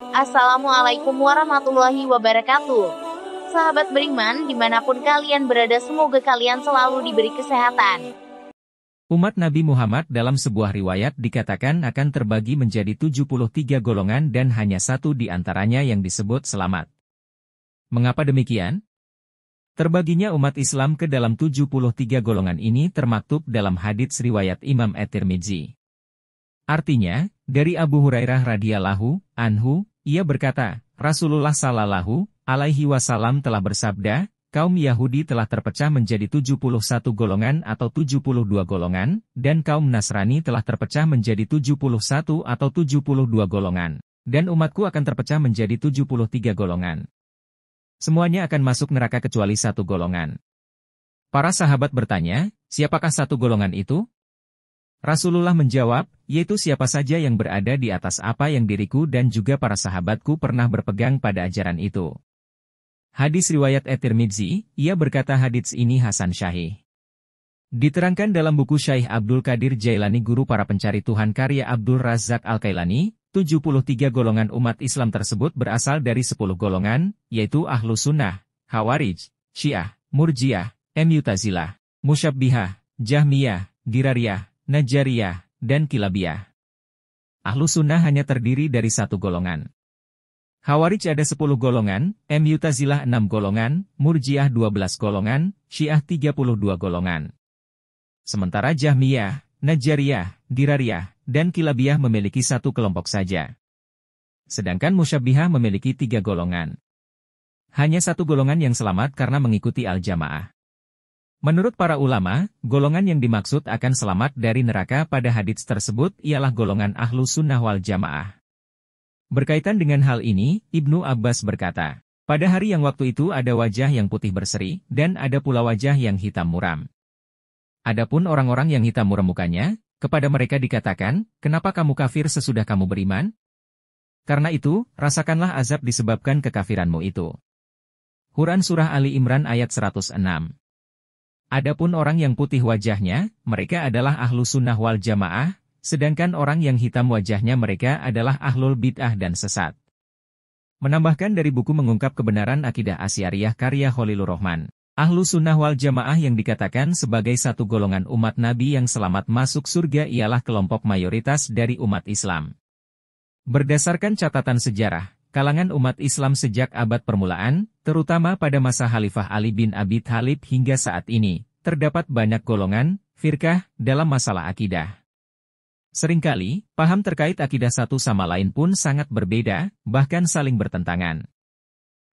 Assalamualaikum warahmatullahi wabarakatuh. Sahabat beriman, dimanapun kalian berada, semoga kalian selalu diberi kesehatan. Umat Nabi Muhammad dalam sebuah riwayat dikatakan akan terbagi menjadi 73 golongan dan hanya satu di antaranya yang disebut selamat. Mengapa demikian? Terbaginya umat Islam ke dalam 73 golongan ini termaktub dalam hadits riwayat Imam At-Tirmidzi. Artinya, dari Abu Hurairah radhiyallahu anhu, ia berkata, Rasulullah sallallahu alaihi wasallam telah bersabda, kaum Yahudi telah terpecah menjadi 71 golongan atau 72 golongan, dan kaum Nasrani telah terpecah menjadi 71 atau 72 golongan, dan umatku akan terpecah menjadi 73 golongan. Semuanya akan masuk neraka kecuali satu golongan. Para sahabat bertanya, siapakah satu golongan itu? Rasulullah menjawab, yaitu siapa saja yang berada di atas apa yang diriku dan juga para sahabatku pernah berpegang pada ajaran itu. Hadis riwayat At-Tirmidzi, ia berkata hadits ini Hasan Syahih. Diterangkan dalam buku Syekh Abdul Qadir Jailani Guru Para Pencari Tuhan karya Abdul Razak Al-Kailani, 73 golongan umat Islam tersebut berasal dari 10 golongan, yaitu Ahlus Sunnah, Khawarij, Syiah, Murji'ah, Mu'tazilah, Musyabbihah, Jahmiyah, Dirariyah, Najariyah, dan Kilabiyah. Ahlus Sunnah hanya terdiri dari satu golongan. Khawarij ada 10 golongan, Mu'tazilah 6 golongan, Murji'ah 12 golongan, Syiah 32 golongan. Sementara Jahmiyah, Najariyah, Dirariyah, dan Kilabiyah memiliki satu kelompok saja. Sedangkan Musyabbihah memiliki 3 golongan. Hanya satu golongan yang selamat karena mengikuti al-jamaah. Menurut para ulama, golongan yang dimaksud akan selamat dari neraka pada hadits tersebut ialah golongan Ahlus Sunnah wal Jamaah. Berkaitan dengan hal ini, Ibnu Abbas berkata, pada hari yang waktu itu ada wajah yang putih berseri, dan ada pula wajah yang hitam muram. Adapun orang-orang yang hitam muram mukanya, kepada mereka dikatakan, kenapa kamu kafir sesudah kamu beriman? Karena itu, rasakanlah azab disebabkan kekafiranmu itu. Quran Surah Ali Imran ayat 106. Adapun orang yang putih wajahnya, mereka adalah Ahlus Sunnah wal Jamaah, sedangkan orang yang hitam wajahnya mereka adalah Ahlul Bid'ah dan sesat. Menambahkan dari buku Mengungkap Kebenaran Akidah Asy'ariyah karya Khalilur Rahman, Ahlus Sunnah wal Jamaah yang dikatakan sebagai satu golongan umat Nabi yang selamat masuk surga ialah kelompok mayoritas dari umat Islam. Berdasarkan catatan sejarah, kalangan umat Islam sejak abad permulaan, terutama pada masa Khalifah Ali bin Abi Thalib hingga saat ini, terdapat banyak golongan, firqah, dalam masalah akidah. Seringkali, paham terkait akidah satu sama lain pun sangat berbeda, bahkan saling bertentangan.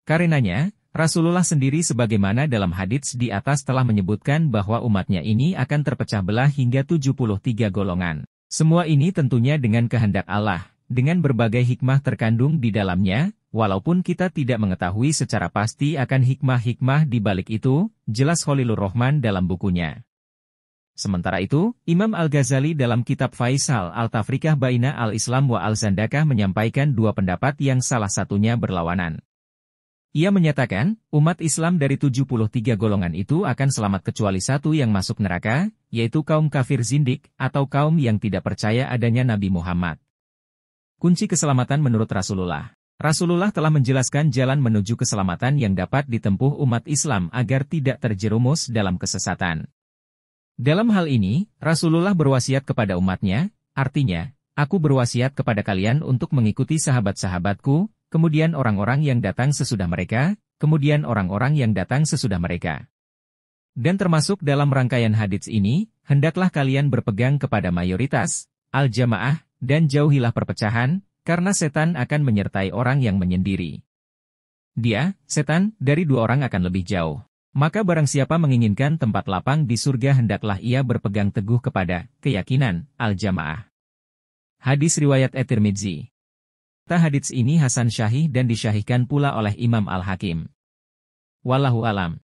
Karenanya, Rasulullah sendiri sebagaimana dalam hadits di atas telah menyebutkan bahwa umatnya ini akan terpecah belah hingga 73 golongan. Semua ini tentunya dengan kehendak Allah, dengan berbagai hikmah terkandung di dalamnya, walaupun kita tidak mengetahui secara pasti akan hikmah-hikmah di balik itu, jelas Khalilur Rahman dalam bukunya. Sementara itu, Imam Al-Ghazali dalam kitab Faisal Al-Tafrikah Baina Al-Islam wa Al-Zandakah menyampaikan dua pendapat yang salah satunya berlawanan. Ia menyatakan, umat Islam dari 73 golongan itu akan selamat kecuali satu yang masuk neraka, yaitu kaum kafir zindik, atau kaum yang tidak percaya adanya Nabi Muhammad. Kunci keselamatan menurut Rasulullah. Rasulullah telah menjelaskan jalan menuju keselamatan yang dapat ditempuh umat Islam agar tidak terjerumus dalam kesesatan. Dalam hal ini, Rasulullah berwasiat kepada umatnya, artinya, aku berwasiat kepada kalian untuk mengikuti sahabat-sahabatku, kemudian orang-orang yang datang sesudah mereka, kemudian orang-orang yang datang sesudah mereka. Dan termasuk dalam rangkaian hadits ini, hendaklah kalian berpegang kepada mayoritas, al-jamaah, dan jauhilah perpecahan, karena setan akan menyertai orang yang menyendiri. Dia, setan, dari dua orang akan lebih jauh. Maka barang siapa menginginkan tempat lapang di surga hendaklah ia berpegang teguh kepada keyakinan, al-jamaah. Hadis riwayat At-Tirmidzi. Hadits ini Hasan Syahih dan disyahihkan pula oleh Imam Al-Hakim. Wallahu alam.